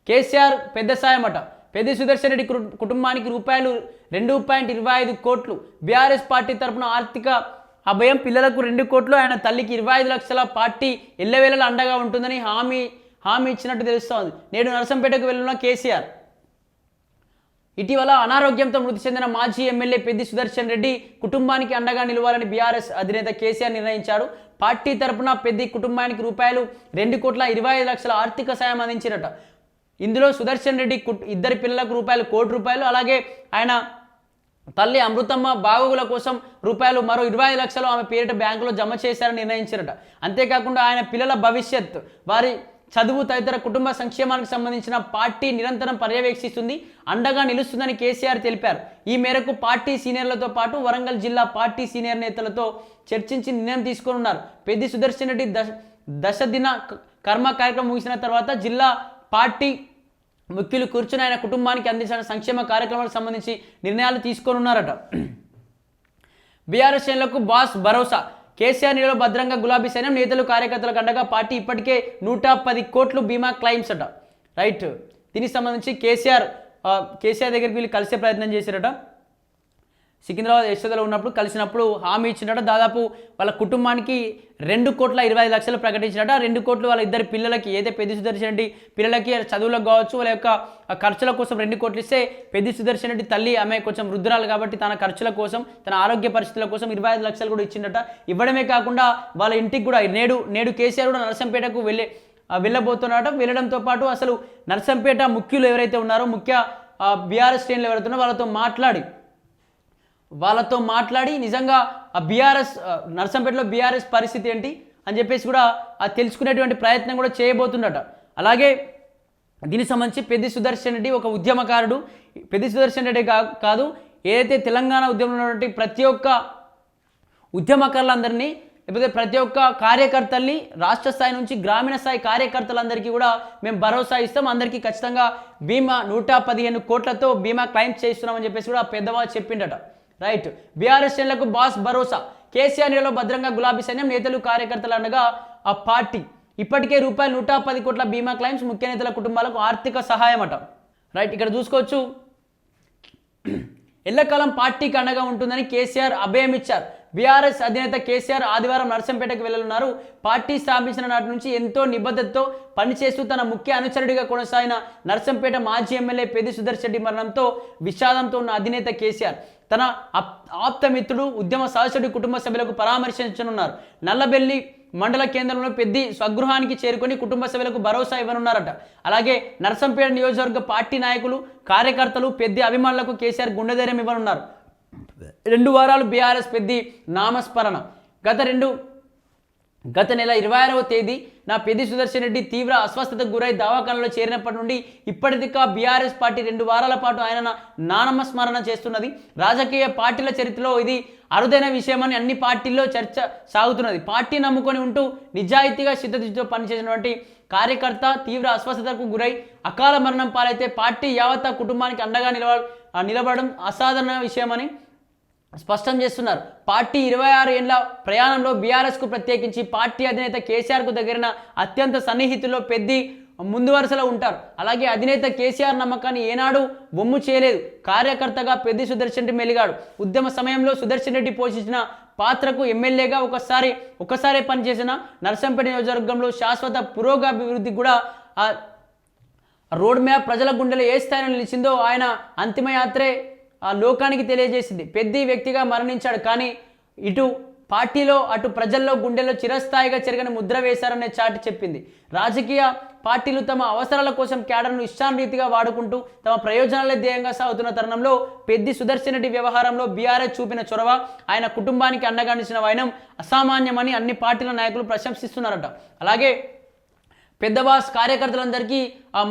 కేసీఆర్ పెద్ద సాయం అట. పెద్ది సుదర్శన్ రెడ్డి కుటుంబానికి రూపాయలు 2.25 కోట్లు. బీఆర్ఎస్ పార్టీ తరఫున ఆర్థిక అభయం, పిల్లలకు 2 కోట్లు, ఆయన తల్లికి 25 లక్షల. పార్టీ ఎల్లవేళలా అండగా ఉంటుందని హామీ ఇచ్చినట్టు తెలుస్తోంది. నేడు నరసంపేటకు వెళ్లిన కేసీఆర్ ఇటీవల అనారోగ్యంతో మృతి చెందిన మాజీ ఎమ్మెల్యే పెద్ది సుదర్శన్ రెడ్డి కుటుంబానికి అండగా నిలవాలని బీఆర్ఎస్ అధినేత కేసీఆర్ నిర్ణయించారు. పార్టీ తరపున పెద్ది కుటుంబానికి రూపాయలు 2.25 కోట్ల ఆర్థిక సాయం అందించినట. ఇందులో సుదర్శన్ రెడ్డి ఇద్దరి పిల్లలకు రూపాయలు 1 కోటి రూపాయలు, అలాగే ఆయన తల్లి అమృతమ్మ బాగోగుల కోసం రూపాయలు మరో 25 లక్షలు ఆమె పేరిట బ్యాంకులో జమ చేశారని నిర్ణయించారట. అంతేకాకుండా ఆయన పిల్లల భవిష్యత్, వారి చదువు తదితర కుటుంబ సంక్షేమానికి సంబంధించిన పార్టీ నిరంతరం పర్యవేక్షిస్తుంది, అండగా నిలుస్తుందని కేసీఆర్ తెలిపారు. ఈ మేరకు పార్టీ సీనియర్లతో పాటు వరంగల్ జిల్లా పార్టీ సీనియర్ నేతలతో చర్చించి నిర్ణయం తీసుకోనున్నారు. పెద్ది సుదర్శన్ రెడ్డి దశదిన కర్మ కార్యక్రమం ముగిసిన తర్వాత జిల్లా పార్టీ ముఖ్యులు కూర్చుని ఆయన కుటుంబానికి అందించిన సంక్షేమ కార్యక్రమాలకు సంబంధించి నిర్ణయాలు తీసుకోనున్నారట. బీఆర్ఎస్ శ్రేణులకు బాస్ భరోసా. కేసీఆర్ నీలో భద్రంగా గులాబీ సైన్యం, నేతలు కార్యకర్తలకు అండగా పార్టీ ఇప్పటికే 110 కోట్లు బీమా క్లైమ్స్ అట. రైట్, దీనికి సంబంధించి కేసీఆర్ దగ్గరికి వెళ్ళి కలిసే ప్రయత్నం చేశారట. సికింద్రాబాద్ యశోదలో ఉన్నప్పుడు కలిసినప్పుడు హామీ ఇచ్చినట. దాదాపు వాళ్ళ కుటుంబానికి 2.25 కోట్లు ప్రకటించినట. 2 కోట్లు వాళ్ళ ఇద్దరు పిల్లలకి, ఏదైతే పెద్ది సుదర్శన్ రెడ్డి పిల్లలకి చదువులకు కావచ్చు, వాళ్ళ యొక్క ఖర్చుల కోసం 2 కోట్లు ఇస్తే, పెద్ది సుదర్శన్ రెడ్డి తల్లి ఆమె కొంచెం వృద్ధురాలు కాబట్టి తన ఖర్చుల కోసం, తన ఆరోగ్య పరిస్థితుల కోసం 25 లక్షలు కూడా ఇచ్చిందట. ఇవ్వడమే కాకుండా వాళ్ళ ఇంటికి కూడా నేడు కేసీఆర్ కూడా నరసంపేటకు వెళ్ళబోతున్నారట. వెళ్ళడంతో పాటు అసలు నరసంపేట ముఖ్యులు ఎవరైతే ఉన్నారో, ముఖ్య బీఆర్ఎస్ శ్రేణులు ఎవరైతే ఉన్నారో వాళ్ళతో మాట్లాడి నిజంగా ఆ బీఆర్ఎస్ నరసంపేటలో బీఆర్ఎస్ పరిస్థితి ఏంటి అని చెప్పేసి కూడా తెలుసుకునేటువంటి ప్రయత్నం కూడా చేయబోతుందట. అలాగే దీనికి సంబంధించి పెద్ది సుదర్శన్ రెడ్డి ఒక ఉద్యమకారుడు. పెద్ది సుదర్శన్ రెడ్డి కాదు, ఏదైతే తెలంగాణ ఉద్యమంలో ఉన్నటువంటి ప్రతి ఒక్క ఉద్యమకారులందరినీ, లేకపోతే ప్రతి ఒక్క కార్యకర్తల్ని, రాష్ట్ర స్థాయి నుంచి గ్రామీణ స్థాయి కార్యకర్తలందరికీ కూడా మేము భరోసా ఇస్తాం, అందరికీ ఖచ్చితంగా బీమా 115 కోట్లతో బీమా క్లైమ్ చేస్తున్నామని చెప్పేసి కూడా పెద్దవాళ్ళు చెప్పిండట. రైట్, బీఆర్ఎస్ శ్రేణులకు బాస్ భరోసా. కేసీఆర్ నీలో భద్రంగా గులాబీ సైన్యం, నేతలు కార్యకర్తలు అనగా ఆ పార్టీ ఇప్పటికే రూపాయలు 110 కోట్ల బీమా క్లైమ్స్, ముఖ్య నేతల కుటుంబాలకు ఆర్థిక సహాయం అట. రైట్, ఇక్కడ చూసుకోవచ్చు. ఎల్లకాలం పార్టీకి అండగా ఉంటుందని కేసీఆర్ అభయం ఇచ్చారు. బీఆర్ఎస్ అధినేత కేసీఆర్ ఆదివారం నరసంపేటకు వెళ్లనున్నారు. పార్టీ స్థాపించిన నాటి నుంచి ఎంతో నిబద్ధతతో పనిచేస్తూ తన ముఖ్య అనుచరుడిగా కొనసాగిన నరసంపేట మాజీ ఎమ్మెల్యే పెద్ది సుదర్శన్ రెడ్డి మరణంతో విషాదంతో ఉన్న అధినేత కేసీఆర్ తన ఆప్తమిత్రుడు, ఉద్యమ సహచరుడి కుటుంబ సభ్యులకు పరామర్శించనున్నారు. నల్లబెల్లి మండల కేంద్రంలో పెద్ది స్వగృహానికి చేరుకొని కుటుంబ సభ్యులకు భరోసా ఇవ్వనున్నారట. అలాగే నరసంపేట నియోజకవర్గ పార్టీ నాయకులు, కార్యకర్తలు, పెద్ది అభిమానులకు కేసీఆర్ గుండెధైర్యం ఇవ్వనున్నారు. 2 వారాలు బీఆర్ఎస్ పెద్ది నామస్మరణ. గత నెల 26వ తేదీ నా పెద్ది సుదర్శన్ రెడ్డి తీవ్ర అస్వస్థతకు గురై దవాఖానలో చేరినప్పటి నుండి ఇప్పటిదాకా బీఆర్ఎస్ పార్టీ 2 వారాల పాటు ఆయన నామస్మరణ చేస్తున్నది. రాజకీయ పార్టీల చరిత్రలో ఇది అరుదైన విషయమని అన్ని పార్టీల్లో చర్చ సాగుతున్నది. పార్టీ నమ్ముకొని ఉంటూ నిజాయితీగా చిత్తశుద్ధితో పనిచేసినటువంటి కార్యకర్త తీవ్ర అస్వస్థతకు గురై అకాల మరణం పాలైతే పార్టీ యావత్ కుటుంబానికి అండగా నిలబడడం అసాధారణ విషయమని స్పష్టం చేస్తున్నారు. పార్టీ 26 ఏళ్ల ప్రయాణంలో బీఆర్ఎస్కు ప్రత్యేకించి పార్టీ అధినేత కేసీఆర్కు దగ్గర అత్యంత సన్నిహితుల్లో పెద్ది ముందు వరుసలో ఉంటారు. అలాగే అధినేత కేసీఆర్ నమ్మకాన్ని ఏనాడు బొమ్ము చేయలేదు. కార్యకర్తగా పెద్ది సుదర్శన్ రెడ్డి మెలిగాడు. ఉద్యమ సమయంలో సుదర్శన్ రెడ్డి పోషించిన పాత్రకు ఎమ్మెల్యేగా ఒకసారి పనిచేసిన నరసంపేట నియోజకవర్గంలో శాశ్వత పురోగభివృద్ధి కూడా రోడ్ మ్యాప్ ప్రజల గుండెలో ఏ స్థాయిలో నిలిచిందో ఆయన అంతిమయాత్రే లోకానికి తెలియజేసింది. పెద్ది వ్యక్తిగా మరణించాడు, కానీ ఇటు పార్టీలో అటు ప్రజల్లో గుండెల్లో చిరస్థాయిగా చెరగని ముద్ర వేశారనే చాటి చెప్పింది. రాజకీయ పార్టీలు తమ అవసరాల కోసం క్యాడర్ను ఇష్టానురీతిగా వాడుకుంటూ తమ ప్రయోజనాలే ధ్యేయంగా సాగుతున్న తరుణంలో పెద్ది సుదర్శన్ రెడ్డి వ్యవహారంలో బీఆర్ఎస్ చూపిన చొరవ, ఆయన కుటుంబానికి అండగా నిలిచిన వైనం అసామాన్యమని అన్ని పార్టీల నాయకులు ప్రశంసిస్తున్నారట. అలాగే పెద్ద బాస్ కార్యకర్తలందరికీ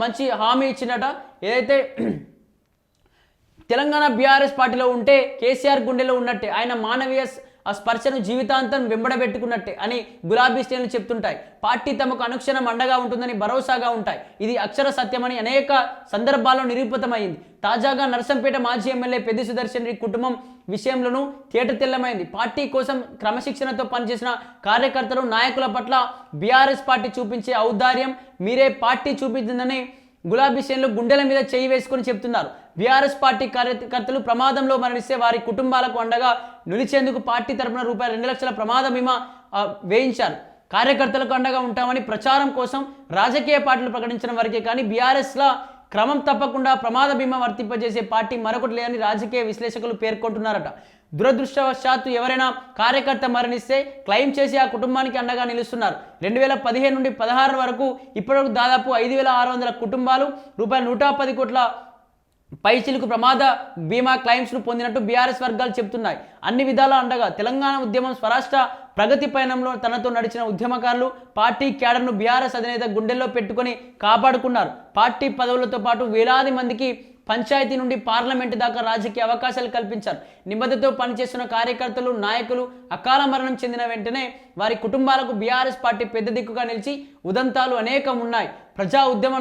మంచి హామీ ఇచ్చినట. ఏదైతే తెలంగాణ బీఆర్ఎస్ పార్టీలో ఉంటే కేసీఆర్ గుండెలో ఉన్నట్టే, ఆయన మానవీయ స్పర్శను జీవితాంతం వెంబడబెట్టుకున్నట్టే అని గులాబీ శ్రేణులు చెప్తుంటాయి. పార్టీ తమకు అనుక్షణం అండగా ఉంటుందని భరోసాగా ఉంటాయి. ఇది అక్షర సత్యమని అనేక సందర్భాల్లో నిరూపితమైంది. తాజాగా నరసంపేట మాజీ ఎమ్మెల్యే పెద్ది సుదర్శన్ రెడ్డి కుటుంబం విషయంలోనూ తేటతెల్లమైంది. పార్టీ కోసం క్రమశిక్షణతో పనిచేసిన కార్యకర్తలు, నాయకుల పట్ల బీఆర్ఎస్ పార్టీ చూపించే ఔదార్యం మీరే పార్టీ చూపించిందని గులాబీ శ్రేణులు గుండెల మీద చేయి వేసుకొని చెప్తున్నారు. బీఆర్ఎస్ పార్టీ కార్యకర్తలు ప్రమాదంలో మరణిస్తే వారి కుటుంబాలకు అండగా నిలిచేందుకు పార్టీ తరపున రూపాయలు 2 లక్షల ప్రమాద బీమా వేయించారు. కార్యకర్తలకు అండగా ఉంటామని ప్రచారం కోసం రాజకీయ పార్టీలు ప్రకటించడం వరకే కానీ బీఆర్ఎస్ల క్రమం తప్పకుండా ప్రమాద బీమా వర్తింపజేసే పార్టీ మరొకటి లేదని రాజకీయ విశ్లేషకులు పేర్కొంటున్నారట. దురదృష్టవశాత్తు ఎవరైనా కార్యకర్త మరణిస్తే క్లెయిమ్ చేసి ఆ కుటుంబానికి అండగా నిలుస్తున్నారు. 2015 నుండి 16 వరకు ఇప్పటివరకు దాదాపు 5,600 కుటుంబాలు రూపాయలు 110 కోట్ల పైచిలకు ప్రమాద బీమా క్లెయిమ్స్ను పొందినట్టు బీఆర్ఎస్ వర్గాలు చెబుతున్నాయి. అన్ని విధాల అండగా తెలంగాణ ఉద్యమం స్వరాష్ట్ర ప్రగతి పయనంలో తనతో నడిచిన ఉద్యమకారులు పార్టీ క్యాడర్ను బీఆర్ఎస్ అధినేత గుండెల్లో పెట్టుకొని కాపాడుకున్నారు. పార్టీ పదవులతో పాటు వేలాది మందికి పంచాయతీ నుండి పార్లమెంటు దాకా రాజకీయ అవకాశాలు కల్పించారు. నిబద్ధతతో పనిచేస్తున్న కార్యకర్తలు నాయకులు అకాల మరణం చెందిన వెంటనే వారి కుటుంబాలకు బీఆర్ఎస్ పార్టీ పెద్ద దిక్కుగా నిలిచి ఉదంతాలు అనేకం ఉన్నాయి. ప్రజా ఉద్యమ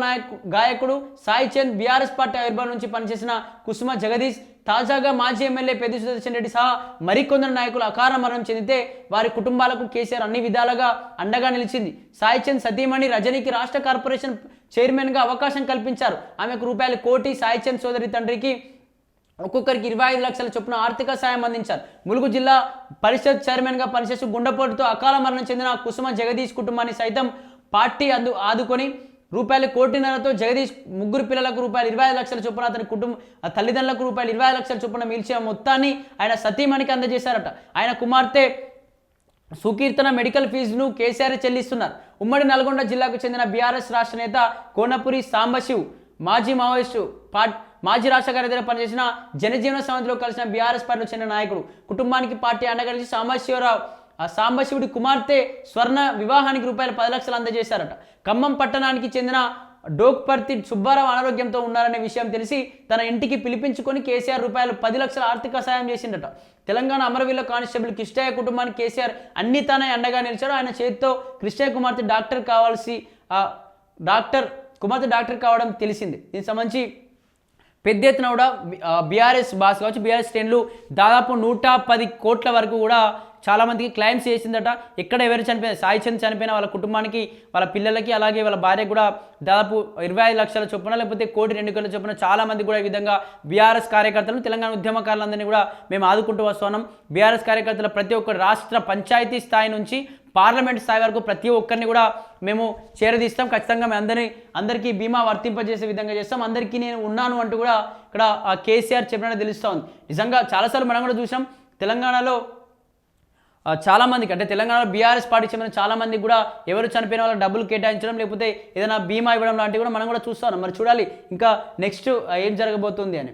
గాయకుడు సాయి చంద్, బీఆర్ఎస్ పార్టీ ఆవిర్భావం నుంచి పనిచేసిన కుసుమ జగదీష్, తాజాగా మాజీ ఎమ్మెల్యే పెద్ది సుదర్శన్ రెడ్డి సహా మరికొందరు నాయకులు అకాల మరణం చెందితే వారి కుటుంబాలకు కేసీఆర్ అన్ని విధాలుగా అండగా నిలిచింది. సాయి చంద్ సతీమణి రజనీకి రాష్ట్ర కార్పొరేషన్ చైర్మన్గా అవకాశం కల్పించారు. ఆమెకు రూపాయలు 1 కోటి, సాయి చంద్ సోదరి తండ్రికి ఒక్కొక్కరికి 25 లక్షల చొప్పున ఆర్థిక సాయం అందించారు. ములుగు జిల్లా పరిషత్ చైర్మన్గా పనిచేస్తూ గుండెపోటుతో అకాల మరణం చెందిన కుసుమ జగదీష్ కుటుంబాన్ని సైతం పార్టీ ఆదుకొని రూపాయలు 1.5 కోటితో జగదీష్ ముగ్గురు పిల్లలకు రూపాయలు 25 లక్షల చొప్పున అతని తల్లిదండ్రులకు రూపాయలు 20 లక్షల చొప్పున మిల్చిన మొత్తాన్ని ఆయన సతీమణికి అందజేశారట. ఆయన కుమార్తె సుకీర్తన మెడికల్ ఫీజును కేసీఆర్ చెల్లిస్తున్నారు. ఉమ్మడి నల్గొండ జిల్లాకు చెందిన బీఆర్ఎస్ రాష్ట్ర నేత కోనపురి సాంబశివ్, మాజీ మావోయిస్టు మాజీ రాష్ట్ర కార్యదర్శిగా పనిచేసిన జనజీవన సమితిలో కలిసిన బీఆర్ఎస్ పార్టీలో చెందిన నాయకుడు. కుటుంబానికి పార్టీ అండగా నిలిచి సాంబశివుడి కుమార్తె స్వర్ణ వివాహానికి రూపాయలు 10 లక్షలు అందజేశారట. ఖమ్మం పట్టణానికి చెందిన డోక్పర్తి సుబ్బారావు అనారోగ్యంతో ఉన్నారనే విషయం తెలిసి తన ఇంటికి పిలిపించుకొని కేసీఆర్ రూపాయలు 10 లక్షల ఆర్థిక సాయం చేసిందట. తెలంగాణ అమరవీరుల కానిస్టేబుల్ కృష్ణయ్య కుటుంబానికి కేసీఆర్ అన్ని తానే అండగా నిలిచారు. ఆయన చేతితో కృష్ణయ్య కుమార్తె డాక్టర్ కావడం తెలిసింది. దీనికి సంబంధించి పెద్ద ఎత్తున కూడా బీఆర్ఎస్ బాస్ కావచ్చు, బీఆర్ఎస్ శ్రేణులు దాదాపు 110 కోట్ల వరకు కూడా చాలామందికి క్లెయిమ్స్ చేసిందట. ఎక్కడ ఎవరు చనిపోయిన, సాయి చంద్ చనిపోయిన వాళ్ళ కుటుంబానికి, వాళ్ళ పిల్లలకి, అలాగే వాళ్ళ భార్యకు కూడా దాదాపు 25 లక్షల చొప్పున, లేకపోతే 1 కోటి 2 కోట్ల చొప్పున చాలామంది కూడా ఈ విధంగా బీఆర్ఎస్ కార్యకర్తలను, తెలంగాణ ఉద్యమకారులందరినీ కూడా మేము ఆదుకుంటూ వస్తున్నాం. బీఆర్ఎస్ కార్యకర్తల ప్రతి ఒక్కరు రాష్ట్ర పంచాయతీ స్థాయి నుంచి పార్లమెంట్ స్థాయి వరకు ప్రతి ఒక్కరిని కూడా మేము చేరదీస్తాం. ఖచ్చితంగా మేము అందరికీ బీమా వర్తింపజేసే విధంగా చేస్తాం. అందరికీ నేను ఉన్నాను అంటూ కూడా ఇక్కడ కేసీఆర్ చెప్పినట్టు తెలుస్తూ ఉంది. నిజంగా చాలాసార్లు మనం కూడా చూసాం తెలంగాణలో చాలామందికి, అంటే తెలంగాణలో బీఆర్ఎస్ పార్టీ చెందిన చాలామందికి కూడా ఎవరు చనిపోయిన వాళ్ళకి డబ్బులు కేటాయించడం, లేకపోతే ఏదైనా బీమా ఇవ్వడం లాంటివి కూడా మనం కూడా చూస్తాం. మరి చూడాలి ఇంకా నెక్స్ట్ ఏం జరగబోతుంది అని.